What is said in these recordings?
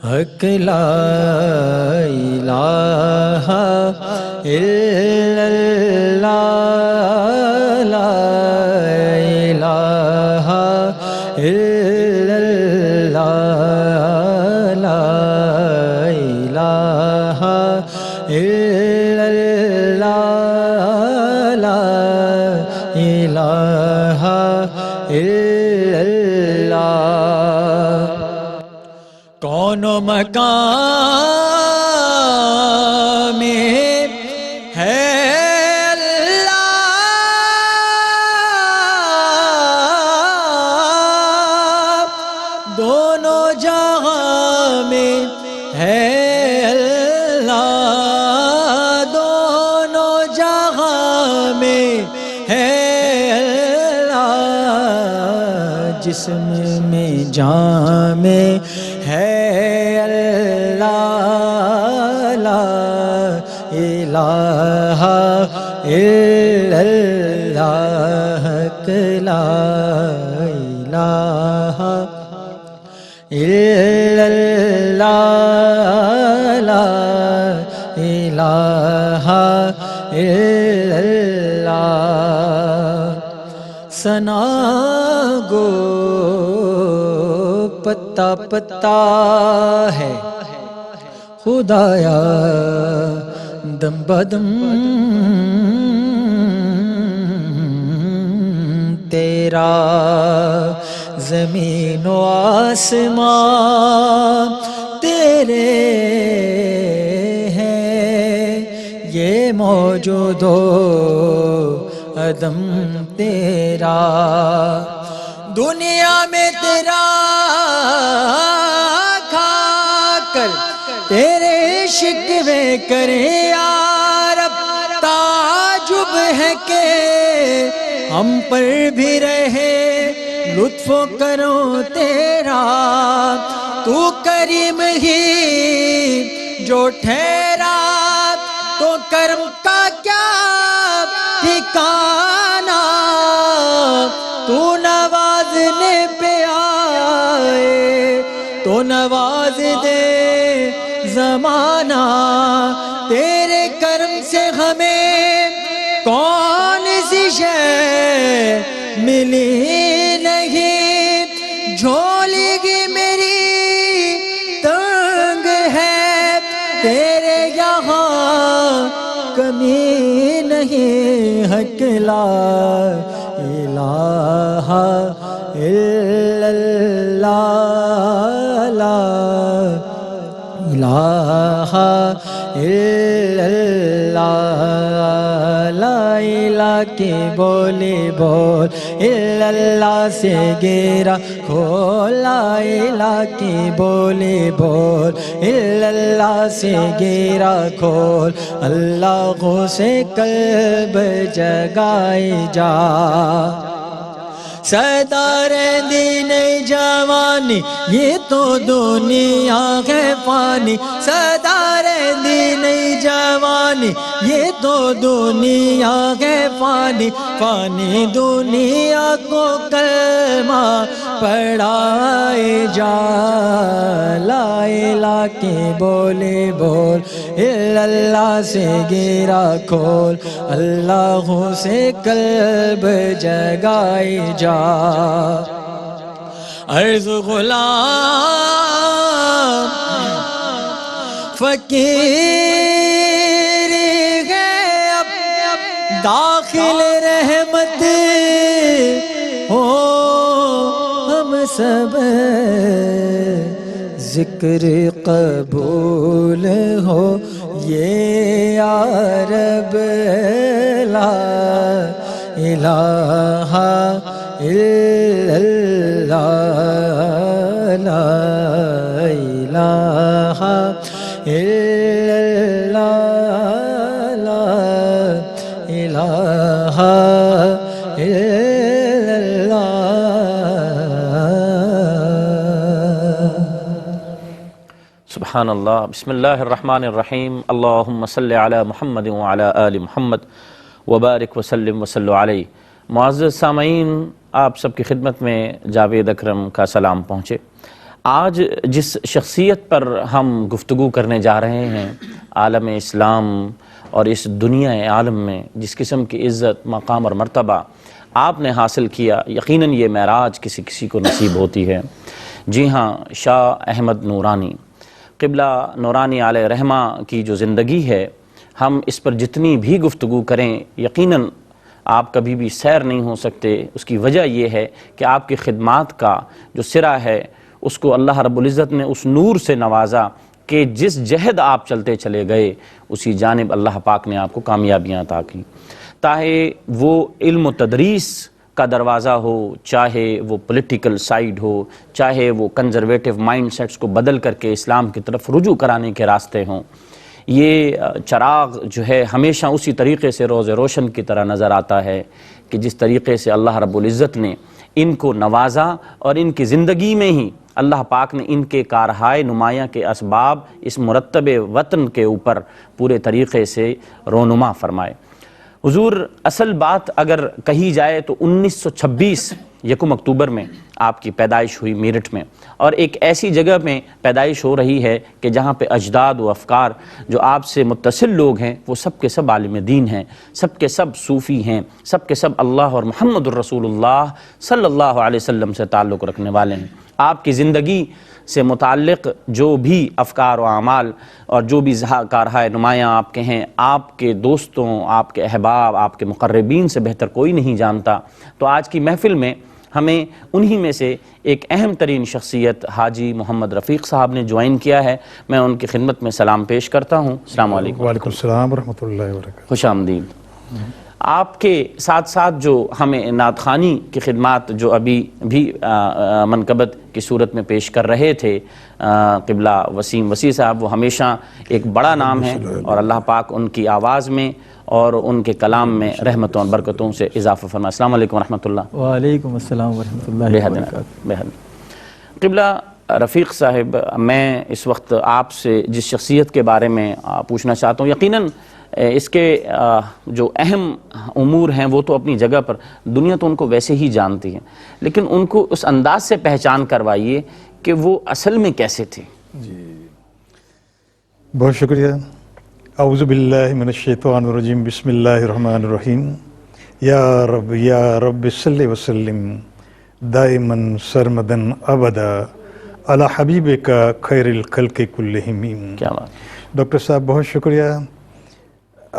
حق لا الہ الا اللہ لا الہ الا اللہ لا الہ الا اللہ لا الہ الا اللہ کون و مقام میں ہے اللہ دونوں جہاں میں ہے اللہ دونوں جہاں میں ہے اللہ جسم میں جان میں ہے اللہ لا الہ الا اللہ لا الہ الا اللہ لا الہ الا اللہ ثنا گو پتا پتا ہے خدایا دم بدم تیرا زمین و آسمان تیرے ہیں یہ موجود و عدم تیرا دنیا میں تیرا کھا کر تیرے شکوے کرے یا رب تعجب ہے کہ ہم پر بھی رہے لطف و کرم تیرا تو کریم ہی جو ٹھہرا تو کرم کا کیا ٹھکانہ تو نوازنے پہ آئے تو نواز دے زمانہ تیرے کرم سے ہمیں کون سی شے ملی نہیں جھولی کی میری تنگ ہے تیرے یہاں کمی نہیں حق لا الہ الا اللہ لا الہ الا اللہ لا الہ کی بولی بول الا اللہ سے گیرا کھول لا الہ کی بولی بول الا اللہ سے گیرا کھول اللہ سے قلب جگائی جا سردار دین جوانی یہ تو دنیا ہے فانی سردار دین جوانی یہ تو دنیا ہے فانی فانی دنیا کو کلمہ پڑھائے جا لا الہ کی بولی بول الا اللہ سے گیرا کھول اللہ سے قلب جگائی جا عرض غلام فقیر ہے اب داخل رحمت ہو ہم سب ذکر قبول ہو یہ یا رب لا الہ الا اللہ لا الہ الا اللہ لا الہ الا اللہ سبحان اللہ بسم اللہ الرحمن الرحیم اللہم صلی علی محمد وعلی آل محمد وبارک وسلم وصلوا علیہ۔ معزز سامعین، آپ سب کی خدمت میں جاوید اکرم کا سلام پہنچے۔ آج جس شخصیت پر ہم گفتگو کرنے جا رہے ہیں، عالم اسلام اور اس دنیا عالم میں جس قسم کی عزت، مقام اور مرتبہ آپ نے حاصل کیا، یقیناً یہ معراج کسی کسی کو نصیب ہوتی ہے۔ جی ہاں، شاہ احمد نورانی قبلہ نورانی علیہ رحمہ کی جو زندگی ہے، ہم اس پر جتنی بھی گفتگو کریں یقیناً آپ کبھی بھی سیر نہیں ہو سکتے۔ اس کی وجہ یہ ہے کہ آپ کی خدمات کا جو سرا ہے اس کو اللہ رب العزت نے اس نور سے نوازا کہ جس جہد آپ چلتے چلے گئے اسی جانب اللہ پاک نے آپ کو کامیابیاں عطا کی۔ چاہے وہ علم و تدریس کا دروازہ ہو، چاہے وہ پولیٹیکل سائیڈ ہو، چاہے وہ کنزرویٹو مائنڈ سیٹس کو بدل کر کے اسلام کی طرف رجوع کرانے کے راستے ہوں، یہ چراغ جو ہے ہمیشہ اسی طریقے سے روز روشن کی طرح نظر آتا ہے کہ جس طریقے سے اللہ رب العزت نے ان کو نوازا، اور ان کی زندگی میں ہی اللہ پاک نے ان کے کارہائے نمایاں کے اسباب اس مرتب وطن کے اوپر پورے طریقے سے رونما فرمائے۔ حضور، اصل بات اگر کہی جائے تو 1926 یکم اکتوبر میں آپ کی پیدائش ہوئی میرٹھ میں، اور ایک ایسی جگہ میں پیدائش ہو رہی ہے کہ جہاں پہ اجداد و افکار جو آپ سے متصل لوگ ہیں وہ سب کے سب عالم دین ہیں، سب کے سب صوفی ہیں، سب کے سب اللہ اور محمد الرسول اللہ صلی اللہ علیہ وسلم سے تعلق رکھنے والے ہیں۔ آپ کی زندگی سے متعلق جو بھی افکار و اعمال اور جو بھی کارہائے نمایاں آپ کے ہیں، آپ کے دوستوں، آپ کے احباب، آپ کے مقربین سے بہتر کوئی نہیں جانتا۔ تو آج کی محفل میں ہمیں انہی میں سے ایک اہم ترین شخصیت حاجی محمد رفیق صاحب نے جوائن کیا ہے۔ میں ان کی خدمت میں سلام پیش کرتا ہوں۔ السلام علیکم۔ وعلیکم السلام ورحمۃ اللہ وبرکاتہ۔ خوش آمدید۔ آپ کے ساتھ ساتھ جو ہمیں نعت خوانی کی خدمات جو ابھی بھی منقبت کی صورت میں پیش کر رہے تھے قبلہ وسیم وسیع صاحب، وہ ہمیشہ ایک بڑا نام ہے، اور اللہ پاک ان کی آواز میں اور ان کے کلام میں رحمتوں اور برکتوں سے اضافہ فرمائے۔ السلام علیکم ورحمۃ اللہ۔ وعلیکم السلام ورحمۃ اللہ وبرکاتہ۔ بہت قبلہ رفیق صاحب، میں اس وقت آپ سے جس شخصیت کے بارے میں پوچھنا چاہتا ہوں، یقیناً اس کے جو اہم امور ہیں وہ تو اپنی جگہ پر، دنیا تو ان کو ویسے ہی جانتی ہے، لیکن ان کو اس انداز سے پہچان کروائیے کہ وہ اصل میں کیسے تھے۔ جی، بہت شکریہ۔ اعوذ باللہ من الشیطان الرجیم، بسم اللہ الرحمن الرحیم۔ یا رب صلی وسلم دائماً سرمدن ابدا علی حبیبک خیر الخلق کلہم۔ کیا بات۔ ڈاکٹر صاحب بہت شکریہ،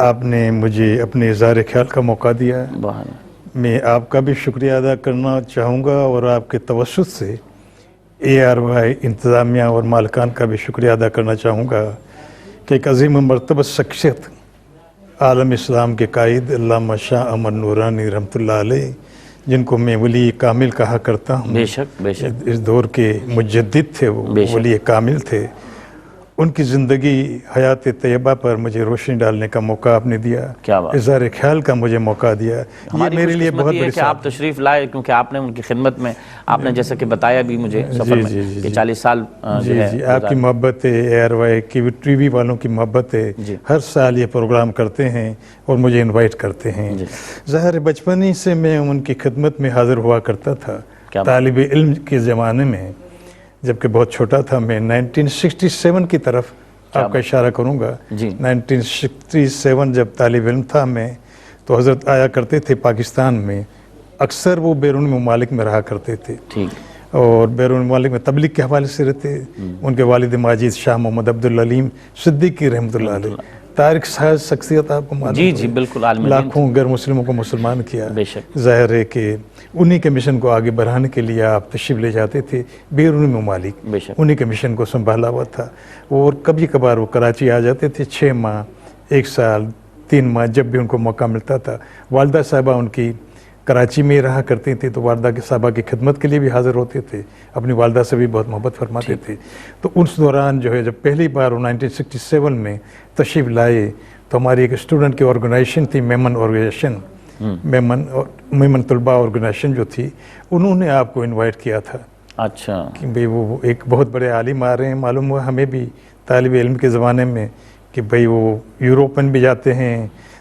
آپ نے مجھے اپنے اظہار خیال کا موقع دیا۔ میں آپ کا بھی شکریہ ادا کرنا چاہوں گا، اور آپ کے توسط سے ARY انتظامیہ اور مالکان کا بھی شکریہ ادا کرنا چاہوں گا کہ ایک عظیم مرتبہ شخصیت، عالم اسلام کے قائد علامہ شاہ احمد نورانی رحمۃ اللہ علیہ، جن کو میں ولی کامل کہا کرتا ہوں، بے شک بے شک، اس دور کے مجدد تھے، وہ ولی کامل تھے، ان کی زندگی حیات طیبہ پر مجھے روشنی ڈالنے کا موقع آپ نے دیا، اظہار خیال کا مجھے موقع دیا۔ یہ میرے لیے بہت بڑی کہ آپ تشریف لائے، کیونکہ آپ نے ان کی خدمت میں، آپ نے جیسا کہ بتایا بھی مجھے سفر میں کہ 40 سال جی آپ کی محبت ہے، ARY کی ٹی وی والوں کی محبت ہے، ہر سال یہ پروگرام کرتے ہیں اور مجھے انوائٹ کرتے ہیں۔ ظاہر بچپن ہی سے میں ان کی خدمت میں حاضر ہوا کرتا تھا، طالب علم کے زمانے میں، جبکہ بہت چھوٹا تھا میں۔ 1967 کی طرف آپ کا اشارہ کروں گا۔ 1967 جب طالب علم تھا میں، تو حضرت آیا کرتے تھے پاکستان میں، اکثر وہ بیرون ممالک میں رہا کرتے تھے، اور بیرون ممالک میں تبلیغ کے حوالے سے رہتے۔ ان کے والد ماجد شاہ محمد عبدالعلیم صدیقی رحمۃ اللہ علیہ، تاریخ ساز شخصیت آپ کو معلوم ہے، جی بالکل، لاکھوں غیر مسلموں کو مسلمان کیا۔ بے شک، ظاہر ہے کہ انہی کے مشن کو آگے بڑھانے کے لیے آپ تشریف لے جاتے تھے بیرونی ممالک، انہی کے مشن کو سنبھالا ہوا تھا، اور کبھی کبھار وہ کراچی آ جاتے تھے 6 ماہ، 1 سال، 3 ماہ، جب بھی ان کو موقع ملتا تھا۔ والدہ صاحبہ ان کی کراچی میں رہا کرتی تھی، تو والدہ کے صاحبہ کی خدمت کے لیے بھی حاضر ہوتے تھے، اپنی والدہ سے بھی بہت محبت فرماتے تھے۔ تو اس دوران جو ہے جب پہلی بار 1967 میں تشریف لائے، تو ہماری ایک اسٹوڈنٹ کی آرگنائزیشن تھی، میمن آرگنائزیشن، میمن طلبہ آرگنائزیشن جو تھی، انہوں نے آپ کو انوائٹ کیا تھا۔ اچھا، کہ بھئی وہ ایک بہت بڑے عالم آ رہے ہیں، معلوم ہوا ہمیں بھی طالب علم کے زمانے میں کہ بھئی وہ یوروپن بھی جاتے ہیں،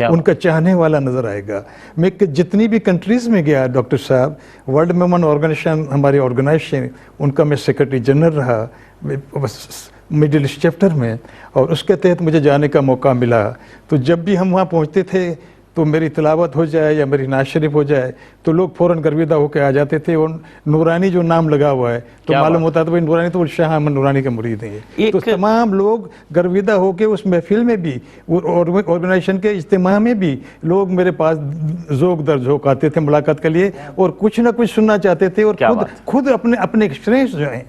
ان کا چاہنے والا نظر آئے گا. میں جتنی بھی کنٹریز میں گیا ڈاکٹر صاحب، ورلڈ میمن آرگنائزیشن ہماری آرگنائزیشن، ان کا میں سیکرٹری جنرل رہا مڈل ایسٹ چیپٹر میں، اور اس کے تحت مجھے جانے کا موقع ملا. تو جب بھی ہم وہاں پہنچتے تھے تو میری تلاوت ہو جائے یا میری نعت شریف ہو جائے تو لوگ فوراً گرویدہ ہو کے آ جاتے تھے. اور نورانی جو نام لگا ہوا ہے تو معلوم ہوتا تھا بھائی نورانی تو شاہ احمد نورانی کے مرید ہیں. تو تمام لوگ گرویدہ ہو کے اس محفل میں بھی، آرگنائزیشن کے اجتماع میں بھی لوگ میرے پاس ذوق در ذوق آتے تھے ملاقات کے لیے، اور کچھ نہ کچھ سننا چاہتے تھے، اور خود اپنے ایکسپیرینس جو ہیں،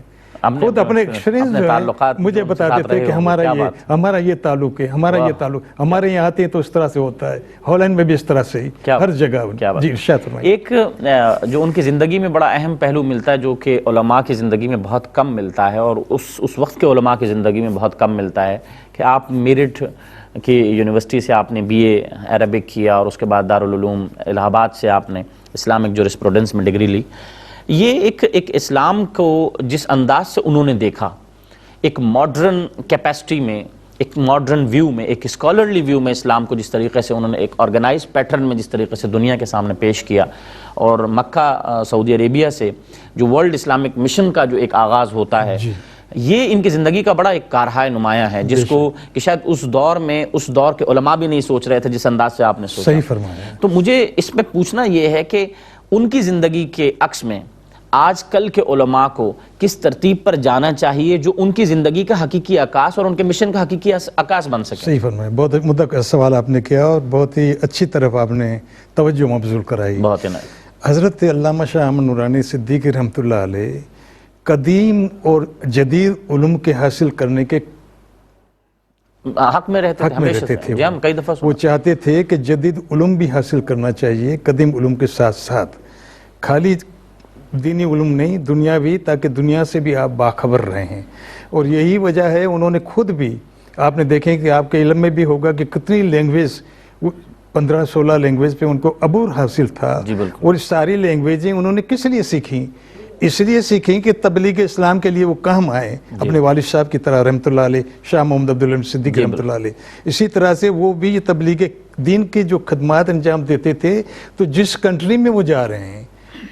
خود اپنے ایکسپیرینس جو ہے مجھے بتاتے تھے کہ ہمارا یہ تعلق ہے، ہمارا یہ تعلق، ہمارے یہاں آتے ہیں تو اس طرح سے ہوتا ہے، ہالینڈ میں بھی اس طرح سے ہی، ہر جگہ. جی ارشاد فرمائیں. ایک جو ان کی زندگی میں بڑا اہم پہلو ملتا ہے، جو کہ علماء کی زندگی میں بہت کم ملتا ہے، اور اس وقت کے علماء کی زندگی میں بہت کم ملتا ہے، کہ آپ میرٹھ کی یونیورسٹی سے آپ نے BA عربک کیا، اور اس کے بعد دارالعلوم الہ آباد سے آپ نے اسلامک جورسپروڈنس میں ڈگری لی. یہ ایک اسلام کو جس انداز سے انہوں نے دیکھا، ایک ماڈرن کیپیسٹی میں، ایک ماڈرن ویو میں، ایک اسکالرلی ویو میں اسلام کو جس طریقے سے انہوں نے ایک آرگنائز پیٹرن میں جس طریقے سے دنیا کے سامنے پیش کیا، اور مکہ سعودی عربیہ سے جو ورلڈ اسلامک مشن کا جو ایک آغاز ہوتا ہے، یہ ان کی زندگی کا بڑا ایک کارہائے نمایاں ہے، جس کو کہ شاید اس دور میں اس دور کے علماء بھی نہیں سوچ رہے تھے جس انداز سے آپ نے سوچا. صحیح فرمایا. تو مجھے اس میں پوچھنا یہ ہے کہ ان کی زندگی کے عکس میں آج کل کے علماء کو کس ترتیب پر جانا چاہیے جو ان کی زندگی کا حقیقی عکاس اور ان کے مشن کا حقیقی عکاس بن سکے؟ صحیح فرمایا. بہت مدعا سوال آپ نے کیا، اور بہت ہی اچھی طرف آپ نے توجہ مبذول کرائی. بہت ہی حضرت علامہ شاہ احمد نورانی صدیقی رحمۃ اللہ علیہ قدیم اور جدید علوم کے حاصل کرنے کے حق میں رہتے تھے. ہم کئی دفعہ وہ چاہتے تھے کہ جدید علوم بھی حاصل کرنا چاہیے قدیم علوم کے ساتھ ساتھ، خالی دینی علوم نہیں، دنیاوی، تاکہ دنیا سے بھی آپ باخبر رہیں. اور یہی وجہ ہے انہوں نے خود بھی، آپ نے دیکھیں کہ آپ کے علم میں بھی ہوگا کہ کتنی لینگویج، 15-16 لینگویج پہ ان کو عبور حاصل تھا. اور ساری لینگویجیں انہوں نے کس لیے سیکھیں؟ اس لیے سیکھیں کہ تبلیغ اسلام کے لیے وہ کام آئے، اپنے والد صاحب کی طرح رحمۃ اللہ علیہ، شاہ محمد عبدالعلیم صدیقی رحمۃ اللہ علیہ. اسی طرح سے وہ بھی تبلیغ دین کی جو خدمات انجام دیتے تھے، تو جس کنٹری میں وہ جا رہے ہیں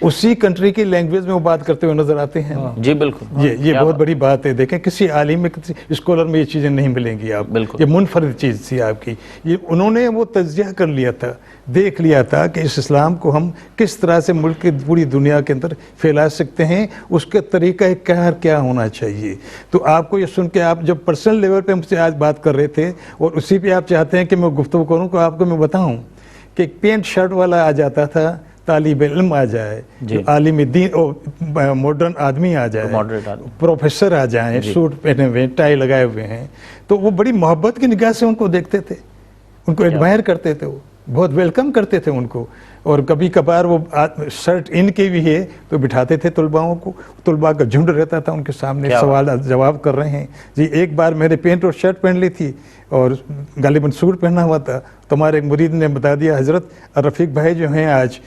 اسی کنٹری کی لینگویج میں وہ بات کرتے ہوئے نظر آتے ہیں. جی بالکل. یہ بہت بڑی بات ہے. دیکھیں کسی عالم میں، کسی اسکالر میں یہ چیزیں نہیں ملیں گی آپ. یہ منفرد چیز تھی آپ کی. یہ انہوں نے وہ تجزیہ کر لیا تھا، دیکھ لیا تھا کہ اس اسلام کو ہم کس طرح سے ملک کی پوری دنیا کے اندر پھیلا سکتے ہیں، اس کے طریقہ کار کیا ہونا چاہیے. تو آپ کو یہ سن کے، آپ جب پرسنل لیول پہ مجھ سے آج بات کر رہے تھے اور اسی پہ آپ چاہتے ہیں کہ میں گفتگو کروں، تو آپ کو میں بتاؤں کہ پینٹ شرٹ والا آ جاتا تھا، طالب علم آ جائے، عالم دین، ماڈرن آدمی آ جائے، پروفیسر آ جائیں، سوٹ پہنے ہوئے، ٹائی لگائے ہوئے ہیں، تو وہ بڑی محبت کی نگاہ سے ان کو دیکھتے تھے، ان کو ایڈمائر کرتے تھے، وہ بہت ویلکم کرتے تھے ان کو. اور کبھی کبھار وہ شرٹ ان کے بھی ہے تو بٹھاتے تھے طلباؤں کو، طلباء کا جھنڈ رہتا تھا ان کے سامنے، سوال جواب کر رہے ہیں. جی ایک بار میں نے پینٹ اور شرٹ پہن لی تھی اور غالباً سوٹ پہنا ہوا تھا، تو ہمارے ایک مرید نے بتا دیا، حضرت رفیق بھائی جو ہیں آج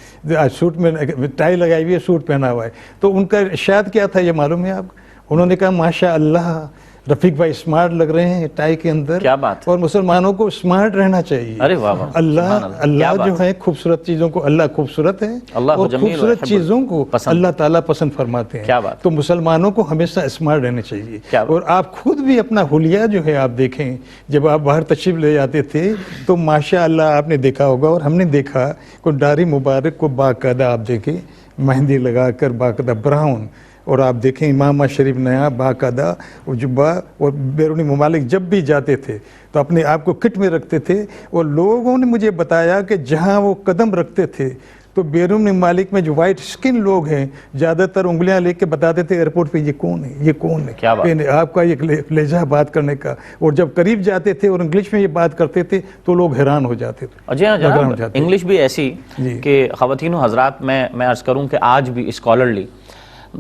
سوٹ میں ٹائی لگائی ہوئی ہے، سوٹ پہنا ہوا ہے. تو ان کا ارشاد کیا تھا یہ معلوم ہے آپ؟ انہوں نے کہا ماشاء اللہ رفیق بھائی اسمارٹ لگ رہے ہیں ٹائی کے اندر. کیا بات ہے. اور مسلمانوں کو اسمارٹ رہنا چاہیے. ارے واہ، اللہ جو ہے خوبصورت چیزوں کو، اللہ خوبصورت ہے اور خوبصورت چیزوں کو اللہ تعالیٰ پسند فرماتے ہیں. تو مسلمانوں کو ہمیشہ اسمارٹ رہنا چاہیے. اور آپ خود بھی اپنا حلیہ جو ہے آپ دیکھیں، جب آپ باہر تشریف لے جاتے تھے تو ماشاء اللہ آپ نے دیکھا ہوگا اور ہم نے دیکھا، کوئی داڑھی مبارک کو باقاعدہ آپ دیکھیں مہندی لگا کر باقاعدہ براؤن، اور آپ دیکھیں امامہ شریف نیا باقاعدہ جبہ، اور بیرونی ممالک جب بھی جاتے تھے تو اپنے آپ کو کٹ میں رکھتے تھے. اور لوگوں نے مجھے بتایا کہ جہاں وہ قدم رکھتے تھے تو بیرونی ممالک میں جو وائٹ سکن لوگ ہیں زیادہ تر انگلیاں لے کے بتاتے تھے ایئرپورٹ پہ، یہ کون ہے، یہ کون ہے، آپ کا یہ لہجہ بات کرنے کا. اور جب قریب جاتے تھے اور انگلش میں یہ بات کرتے تھے تو لوگ حیران ہو جاتے تھے. جی ہاں، انگلش بھی ایسی کہ خواتین و حضرات، میں عرض کروں کہ آج بھی scholarly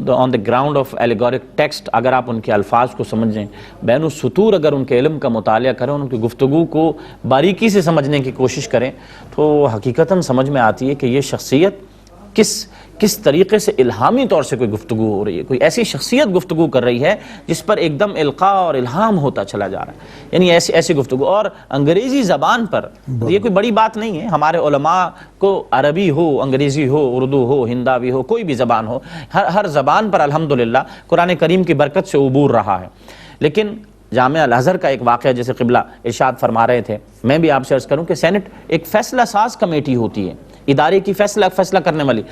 on the ground of allegoric text, اگر آپ ان کے الفاظ کو سمجھیں، بین السطور اگر ان کے علم کا مطالعہ کریں، ان کی گفتگو کو باریکی سے سمجھنے کی کوشش کریں، تو حقیقتاً سمجھ میں آتی ہے کہ یہ شخصیت کس طریقے سے الہامی طور سے کوئی گفتگو ہو رہی ہے، کوئی ایسی شخصیت گفتگو کر رہی ہے جس پر ایک دم القاء اور الہام ہوتا چلا جا رہا ہے، یعنی ایسی گفتگو، اور انگریزی زبان پر. یہ کوئی بڑی بات نہیں ہے. ہمارے علماء کو عربی ہو، انگریزی ہو، اردو ہو، ہنداوی ہو، کوئی بھی زبان ہو، ہر زبان پر الحمدللہ قرآن کریم کی برکت سے عبور رہا ہے. لیکن جامعہ الازہر کا ایک واقعہ جیسے قبلہ ارشاد فرما رہے تھے، میں بھی آپ سے عرض کروں کہ سینٹ ایک فیصلہ ساز کمیٹی ہوتی ہے، ادارے کی فیصلہ کرنے والی.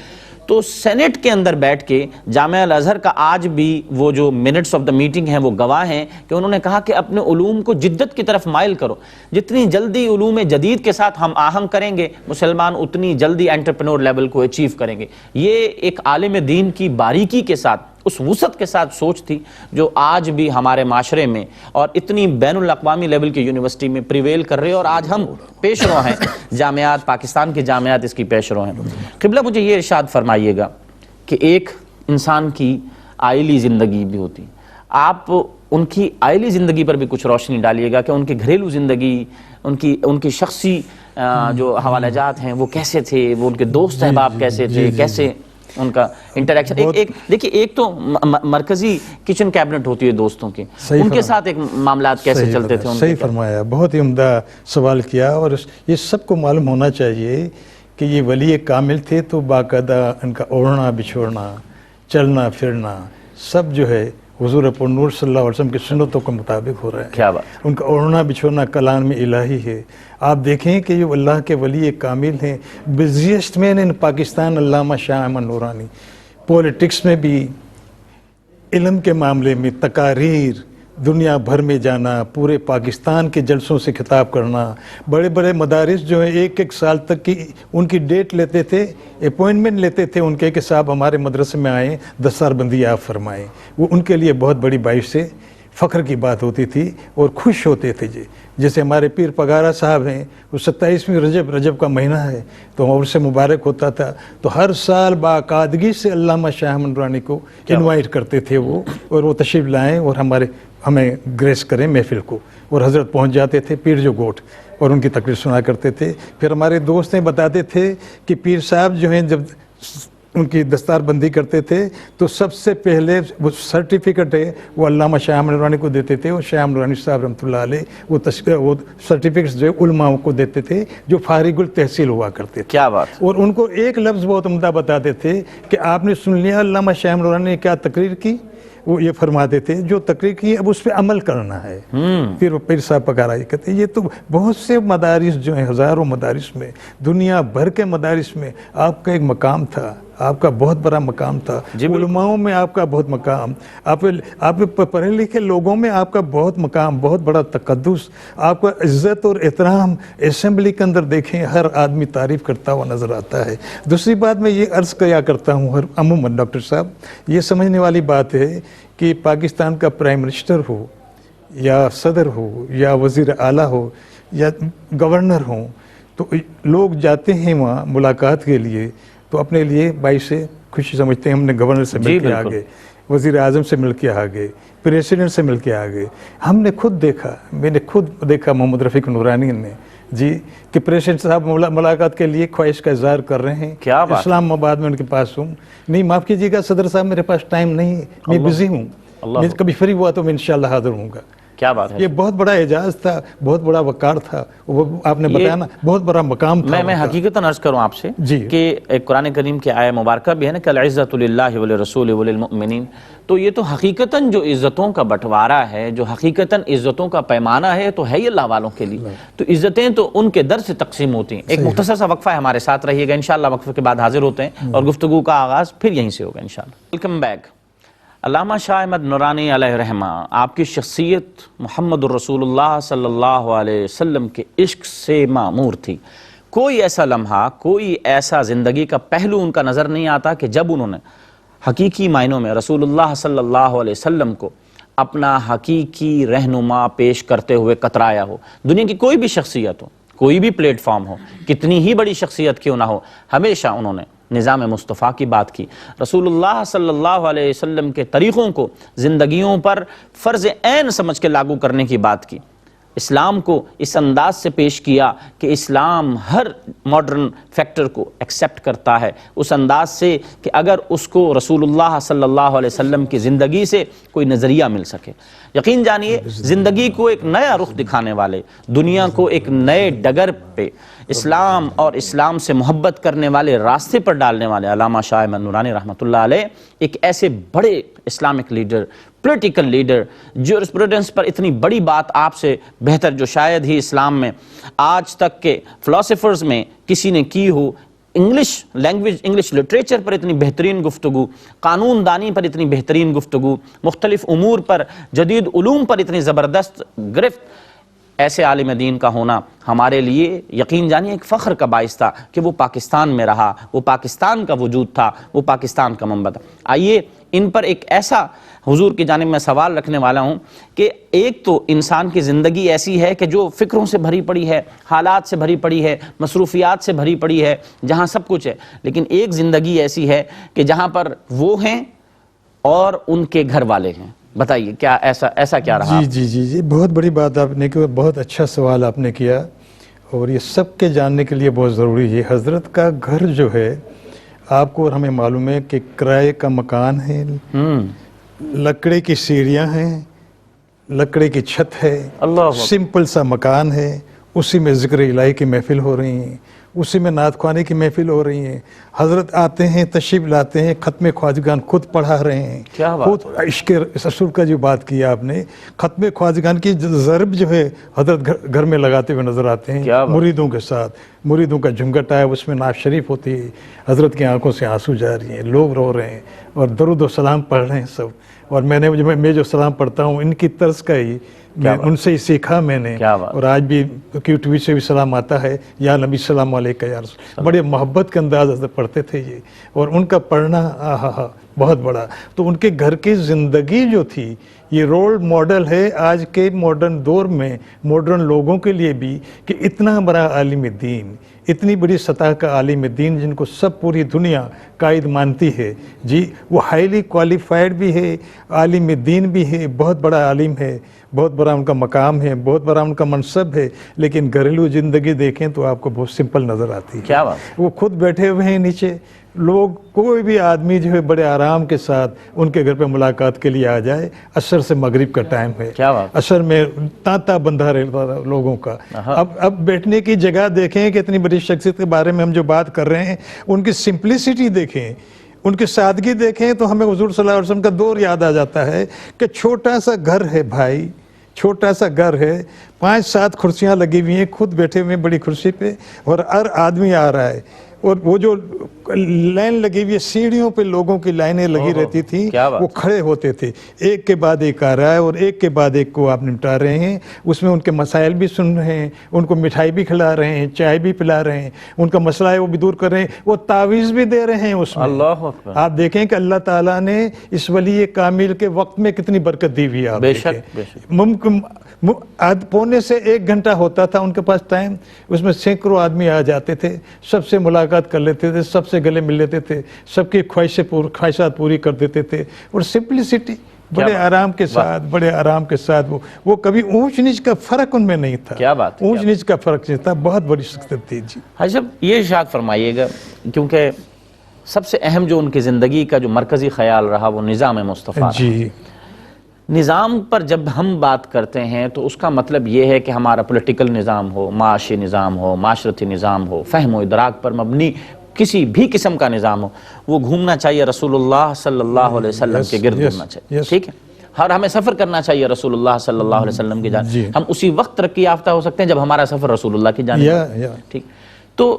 تو سینٹ کے اندر بیٹھ کے جامعہ الازہر کا آج بھی وہ جو منٹس آف دا میٹنگ ہیں وہ گواہ ہیں کہ انہوں نے کہا کہ اپنے علوم کو جدت کی طرف مائل کرو. جتنی جلدی علوم جدید کے ساتھ ہم آہنگ کریں گے مسلمان اتنی جلدی انٹرپرینور لیول کو اچیو کریں گے. یہ ایک عالم دین کی باریکی کے ساتھ، اس وسعت کے ساتھ سوچ تھی جو آج بھی ہمارے معاشرے میں اور اتنی بین الاقوامی لیول کی یونیورسٹی میں پریویل کر رہے، اور آج ہم پیش رو ہیں. جامعات، پاکستان کے جامعات اس کی پیش رو ہیں. قبلہ مجھے یہ ارشاد فرمائیے گا کہ ایک انسان کی عائلی زندگی بھی ہوتی، آپ ان کی عائلی زندگی پر بھی کچھ روشنی ڈالیے گا کہ ان کی گھریلو زندگی، ان کی شخصی جو حوالہ جات ہیں وہ کیسے تھے، وہ ان کے دوست احباب کیسے تھے، کیسے ان کا انٹریکشن. دیکھیے ایک تو مرکزی کچن کیبنٹ ہوتی ہے دوستوں کی، ان کے ساتھ ایک معاملات کیسے چلتے تھے؟ صحیح فرمایا، بہت ہی عمدہ سوال کیا. اور یہ سب کو معلوم ہونا چاہیے کہ یہ ولی کامل تھے تو باقاعدہ ان کا اوڑھنا بچھوڑنا، چلنا پھرنا سب جو ہے حضور پر نور صلی اللہ علیہ وسلم کی سنتوں کے مطابق ہو رہا ہے. کیا بات! ان کا اوڑھنا بچھوڑنا کلام الہی ہے. آپ دیکھیں کہ یہ اللہ کے ولی کامل ہیں. بزیسٹ مین ان پاکستان علامہ شاہ احمد نورانی، پولیٹکس میں بھی، علم کے معاملے میں تقاریر، دنیا بھر میں جانا، پورے پاکستان کے جلسوں سے خطاب کرنا، بڑے بڑے مدارس جو ہیں ایک سال تک کی ان کی ڈیٹ لیتے تھے، اپوائنٹمنٹ لیتے تھے ان کے کہ صاحب ہمارے مدرسے میں آئیں، دستار بندی آپ فرمائیں. وہ ان کے لیے بہت بڑی باعث سے فخر کی بات ہوتی تھی اور خوش ہوتے تھے. جیسے ہمارے پیر پگارا صاحب ہیں، وہ 27ویں رجب کا مہینہ ہے تو اور سے مبارک ہوتا تھا، تو ہر سال باقاعدگی سے علامہ شاہ احمد نورانی کو انوائٹ کرتے تھے وہ، اور وہ تشریف لائیں اور ہمیں گریس کریں محفل کو. اور حضرت پہنچ جاتے تھے پیر جو گوٹ اور ان کی تقریر سنا کرتے تھے. پھر ہمارے دوست بتاتے تھے کہ پیر صاحب جو ہیں جب ان کی دستار بندی کرتے تھے تو سب سے پہلے وہ سرٹیفکیٹ ہے وہ علامہ شاہ احمد نورانی کو دیتے تھے، اور شاہ احمد نورانی صاحب رحمۃ اللہ علیہ وہ سرٹیفکیٹس جو علماء کو دیتے تھے جو فارغ التحصیل ہوا کرتے تھے. کیا بات! اور ان کو ایک لفظ بہت عمدہ بتاتے تھے کہ آپ نے سن لیا علامہ شاہ احمد نورانی نے کیا تقریر کی، وہ یہ فرماتے تھے جو تقریر کی اب اس پہ عمل کرنا ہے. پھر وہ پیر صاحب پکارا یہ کہتے ہیں. یہ تو بہت سے مدارس جو ہیں، ہزاروں مدارس میں، دنیا بھر کے مدارس میں آپ کا ایک مقام تھا، آپ کا بہت بڑا مقام تھا. علماؤں میں آپ کا بہت مقام، آپ پڑھے لکھے لوگوں میں آپ کا بہت مقام، بہت بڑا تقدس، آپ کا عزت اور احترام. اسمبلی کے اندر دیکھیں ہر آدمی تعریف کرتا ہوا نظر آتا ہے. دوسری بات میں یہ عرض کیا کرتا ہوں عموماً ڈاکٹر صاحب، یہ سمجھنے والی بات ہے کہ پاکستان کا پرائم منسٹر ہو یا صدر ہو یا وزیر اعلیٰ ہو یا گورنر ہوں، تو لوگ جاتے ہیں وہاں ملاقات کے لیے تو اپنے لیے باعث سے خوشی سمجھتے ہیں. ہم نے گورنر سے مل کے آ گئے، وزیر اعظم سے مل کے آ گئے، پریزیڈنٹ سے مل کے آ گئے. ہم نے خود دیکھا، میں نے خود دیکھا محمد رفیق نورانی نے کہ پریزیڈنٹ صاحب ملاقات کے لیے خواہش کا اظہار کر رہے ہیں. اسلام آباد میں ان کے پاس ہوں. نہیں معاف کیجیے گا صدر صاحب، میرے پاس ٹائم نہیں، میں بزی ہوں، میں کبھی فری ہوا تو میں انشاءاللہ حاضر ہوں گا. کیا بات ہے! یہ بہت بڑا اعجاز تھا، بہت بڑا وقار تھا. وہ آپ نے بتایا نا بہت بڑا مقام تھا. میں حقیقتاً عرض کروں آپ سے کہ ایک قرآن کریم کی آیہ مبارکہ بھی ہے نا کہ العزت للہ ولرسول وللمؤمنین. تو یہ تو حقیقتاً جو عزتوں کا بٹوارہ ہے، جو حقیقتاً عزتوں کا پیمانہ ہے، تو ہے ہی اللہ والوں کے لیے. تو عزتیں تو ان کے در سے تقسیم ہوتی ہیں. ایک مختصر سا وقفہ ہے، ہمارے ساتھ رہیے گا انشاءاللہ. وقفے کے بعد حاضر ہوتے ہیں اور گفتگو کا آغاز پھر یہیں سے ہوگا انشاءاللہ. Welcome back. علامہ شاہ احمد نورانی علیہ رحمہ، آپ کی شخصیت محمد الرسول اللہ صلی اللہ علیہ وسلم کے عشق سے معمور تھی. کوئی ایسا لمحہ، کوئی ایسا زندگی کا پہلو ان کا نظر نہیں آتا کہ جب انہوں نے حقیقی معنوں میں رسول اللہ صلی اللہ علیہ وسلم کو اپنا حقیقی رہنما پیش کرتے ہوئے کترایا ہو. دنیا کی کوئی بھی شخصیت ہو، کوئی بھی پلیٹ فارم ہو، کتنی ہی بڑی شخصیت کیوں نہ ہو، ہمیشہ انہوں نے نظام مصطفیٰ کی بات کی، رسول اللہ صلی اللہ علیہ وسلم کے طریقوں کو زندگیوں پر فرض عین سمجھ کے لاگو کرنے کی بات کی. اسلام کو اس انداز سے پیش کیا کہ اسلام ہر ماڈرن فیکٹر کو ایکسیپٹ کرتا ہے، اس انداز سے کہ اگر اس کو رسول اللہ صلی اللہ علیہ وسلم کی زندگی سے کوئی نظریہ مل سکے۔ یقین جانیے زندگی کو ایک نیا رخ دکھانے والے، دنیا کو ایک نئے ڈگر پہ، اسلام اور اسلام سے محبت کرنے والے راستے پر ڈالنے والے علامہ شاہ احمد نورانی رحمۃ اللہ علیہ ایک ایسے بڑے Islamic leader, political leader, jurisprudence پر اتنی بڑی بات آپ سے بہتر جو شاید ہی اسلام میں آج تک کے فلاسفرز میں کسی نے کی ہو، انگلش لینگویج، انگلش لٹریچر پر اتنی بہترین گفتگو، قانون دانی پر اتنی بہترین گفتگو، مختلف امور پر، جدید علوم پر اتنی زبردست گرفت، ایسے عالم دین کا ہونا ہمارے لیے یقین جانیے ایک فخر کا باعث تھا کہ وہ پاکستان میں رہا، وہ پاکستان کا وجود تھا، وہ پاکستان کا منبع تھا۔ آئیے ان پر ایک ایسا حضور کی جانب میں سوال رکھنے والا ہوں کہ ایک تو انسان کی زندگی ایسی ہے کہ جو فکروں سے بھری پڑی ہے، حالات سے بھری پڑی ہے، مصروفیات سے بھری پڑی ہے، جہاں سب کچھ ہے، لیکن ایک زندگی ایسی ہے کہ جہاں پر وہ ہیں اور ان کے گھر والے ہیں۔ بتائیے کیا ایسا کیا رہا؟ جی بہت بڑی بات آپ نے کی، بہت اچھا سوال آپ نے کیا، اور یہ سب کے جاننے کے لیے بہت ضروری ہے۔ حضرت کا گھر جو ہے آپ کو اور ہمیں معلوم ہے کہ کرائے کا مکان ہے، لکڑے کی سیڑھیاں ہیں، لکڑے کی چھت ہے، سمپل سا مکان ہے، اسی میں ذکر الہی کی محفل ہو رہی ہیں، اسی میں نعت خوانی کی محفل ہو رہی ہیں، حضرت آتے ہیں، تشریف لاتے ہیں، ختم خواجگان خود پڑھا رہے ہیں، خود عشق رسول کا جو بات کیا آپ نے، ختم خواجگان کی ضرب جو ہے حضرت گھر میں لگاتے ہوئے نظر آتے ہیں مریدوں کے ساتھ، مریدوں کا جھمگٹ آیا، اس میں نعت شریف ہوتی ہے، حضرت کی آنکھوں سے آنسو جا رہی ہیں، لوگ رو رہے ہیں اور درود و سلام پڑھ رہے ہیں سب، اور میں جو سلام پڑھتا ہوں ان کی طرز کا ہی ان سے ہی سیکھا میں نے، اور آج بھی کیو ٹی وی سے بھی سلام آتا ہے، یا نبی السلام علیکہ یا رسول، بڑے محبت کے انداز سے پڑھتے تھے یہ، اور ان کا پڑھنا بہت بڑا، تو ان کے گھر کی زندگی جو تھی یہ رول ماڈل ہے آج کے ماڈرن دور میں، ماڈرن لوگوں کے لیے بھی، کہ اتنا بڑا عالم دین، اتنی بڑی سطح کا عالم دین جن کو سب پوری دنیا قائد مانتی ہے، جی وہ ہائیلی کوالیفائڈ بھی ہے، عالم دین بھی ہے، بہت بڑا عالم ہے، بہت بڑا ان کا مقام ہے، بہت بڑا ان کا منصب ہے، لیکن گھریلو زندگی دیکھیں تو آپ کو بہت سمپل نظر آتی ہے۔ کیا بات؟ وہ خود بیٹھے ہوئے ہیں نیچے، لوگ کوئی بھی آدمی جو ہے بڑے آرام کے ساتھ ان کے گھر پہ ملاقات کے لیے آ جائے، عصر سے مغرب کا ٹائم ہے، عصر میں تانتا بندھا رہتا لوگوں کا، اب بیٹھنے کی جگہ دیکھیں کہ اتنی بڑی شخصیت کے بارے میں ہم جو بات کر رہے ہیں، ان کی سمپلسٹی دیکھیں، ان کی سادگی دیکھیں، تو ہمیں حضور صلی اللہ علیہ وسلم کا دور یاد آ جاتا ہے کہ چھوٹا سا گھر ہے بھائی، چھوٹا سا گھر ہے، 5-7 کرسیاں لگی ہوئی ہیں، خود بیٹھے ہوئے بڑی کرسی پہ، اور ہر آدمی آ رہا ہے، اور وہ جو لائن لگی ہوئی ہے، سیڑھیوں پہ لوگوں کی لائنیں لگی رہتی تھیں، وہ کھڑے ہوتے تھے، ایک کے بعد ایک آ رہا ہے، اور ایک کے بعد ایک کو آپ نمٹا رہے ہیں، اس میں ان کے مسائل بھی سن رہے ہیں، ان کو مٹھائی بھی کھلا رہے ہیں، چائے بھی پلا رہے ہیں، ان کا مسئلہ ہے وہ بھی دور کر رہے ہیں، وہ تعویذ بھی دے رہے ہیں اس میں۔ آپ دیکھیں کہ اللہ تعالیٰ نے اس ولی کامل کے وقت میں کتنی برکت دی ہوئی ہے، آپ دیکھیں، ممکن پونے سے 1 گھنٹہ ہوتا تھا ان کے پاس ٹائم، اس میں سینکڑوں آدمی آ جاتے تھے، سب سے ملاقات کر لیتے تھے، سب سے گلے مل لیتے تھے، سب کی خواہشات پوری کر دیتے تھے، اور سمپلسٹی، بڑے آرام کے ساتھ، وہ کبھی اونچ نیچ کا فرق ان میں نہیں تھا، کیا بات، اونچ نیچ کا فرق نہیں تھا، بہت بڑی شخصیت تھی۔ جی حاجی صاحب یہ ارشاد فرمائیے گا، کیونکہ سب سے اہم جو ان کی زندگی کا جو مرکزی خیال رہا وہ نظام مصطفیٰ، جی نظام پر جب ہم بات کرتے ہیں تو اس کا مطلب یہ ہے کہ ہمارا پولیٹیکل نظام ہو، معاشی نظام ہو، معاشرتی نظام ہو، فہم و ادراک پر مبنی کسی بھی قسم کا نظام ہو، وہ گھومنا چاہیے رسول اللہ صلی اللہ علیہ وسلم کے گرد گھومنا چاہیے، ٹھیک ہے، اور ہمیں سفر کرنا چاہیے رسول اللہ صلی اللہ علیہ وسلم کی جانب، ہم اسی وقت ترقی یافتہ ہو سکتے ہیں جب ہمارا سفر رسول اللہ کی جانب، ٹھیک۔ تو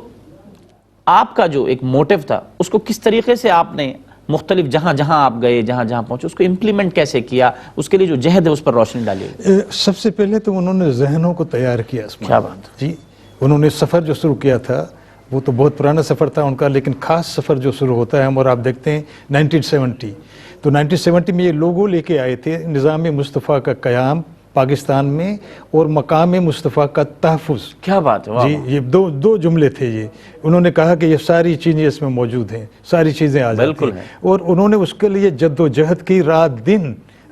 آپ کا جو ایک موٹیو تھا اس کو کس طریقے سے آپ نے مختلف جہاں جہاں آپ گئے، جہاں جہاں پہنچے، اس کو امپلیمنٹ کیسے کیا، اس کے لیے جو جہد ہے اس پر روشنی ڈالی؟ سب سے پہلے تو انہوں نے ذہنوں کو تیار کیا، کیا بات، جی انہوں نے سفر جو شروع کیا تھا وہ تو بہت پرانا سفر تھا ان کا، لیکن خاص سفر جو شروع ہوتا ہے اور آپ دیکھتے ہیں 1970، تو 1970 میں یہ لوگوں لے کے آئے تھے، نظام مصطفیٰ کا قیام پاکستان میں اور مقام مصطفیٰ کا تحفظ۔ کیا بات ہے، جی یہ دو جملے تھے، یہ انہوں نے کہا کہ یہ ساری چیزیں اس میں موجود ہیں، ساری چیزیں آ جاتی ہیں، اور انہوں نے اس کے لیے جد و جہد کی، رات دن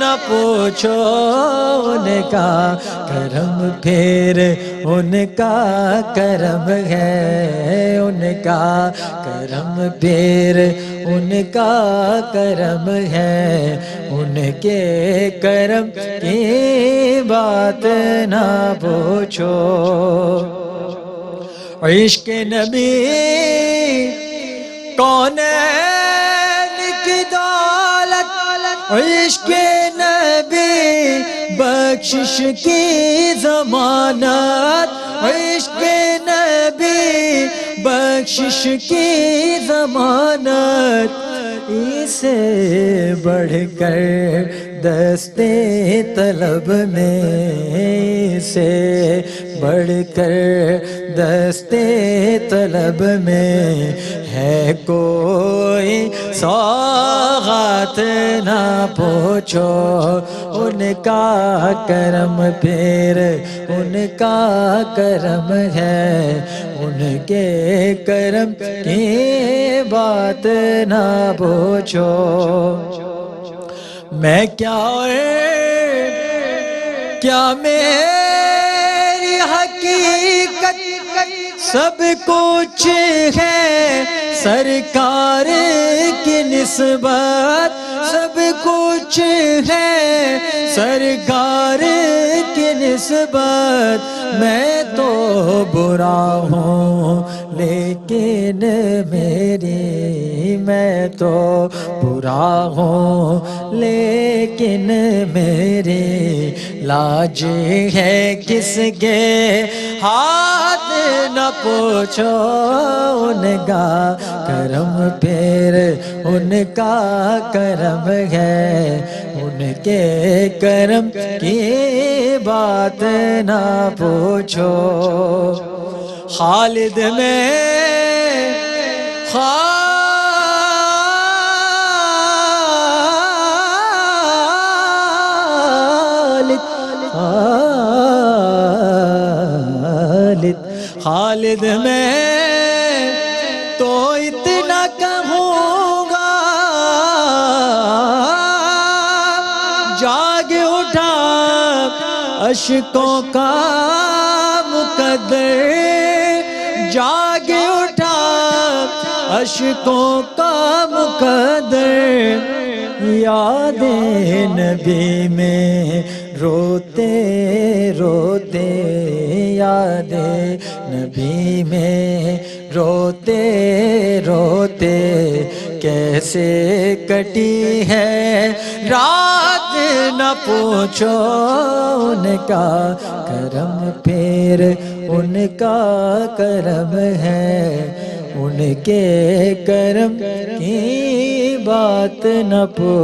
نہ پوچھو ان کا کرم، پھر ان کا کرم ہے، ان کا کرم پھر ان کا کرم ہے، ان کے کرم کی بات نہ پوچھو۔ عشق نبی کونین کی دولت، عشق نبی بخشش کی ضمانت، عشق نبی بخشش کی ضمانت، اسے بڑھ کر دستے طلب میں، اسے بڑھ کر دستے طلب میں ہے کوئی سوغات نہ پوچھو ان کا کرم، پھر ان کا کرم ہے، ان کے کرم کی بات نہ پوچھو۔ میں کیا میری حقیقت سب کچھ ہے سرکار کی نسبت، سب کچھ ہے سرکار کی نسبت، میں تو برا ہوں لیکن میں تو برا ہوں لیکن میری لاج ہے کس کے ہاتھ نہ پوچھو ان کا کرم، پھر ان کا کرم ہے، ان کے کرم کی بات نہ پوچھو۔ خالد میں خالد میں تو اتنا کہوں گا، جاگ اٹھا اشکوں کا مقدر، جاگ اٹھا اشکوں کا مقدر، یاد نبی میں روتے روتے، یاد نبی میں روتے روتے کیسے کٹی ہے رات نہ پوچھو ان کا کرم، پھر ان کا کرم ہے، ان کے کرم کی بات نہ پوچھو۔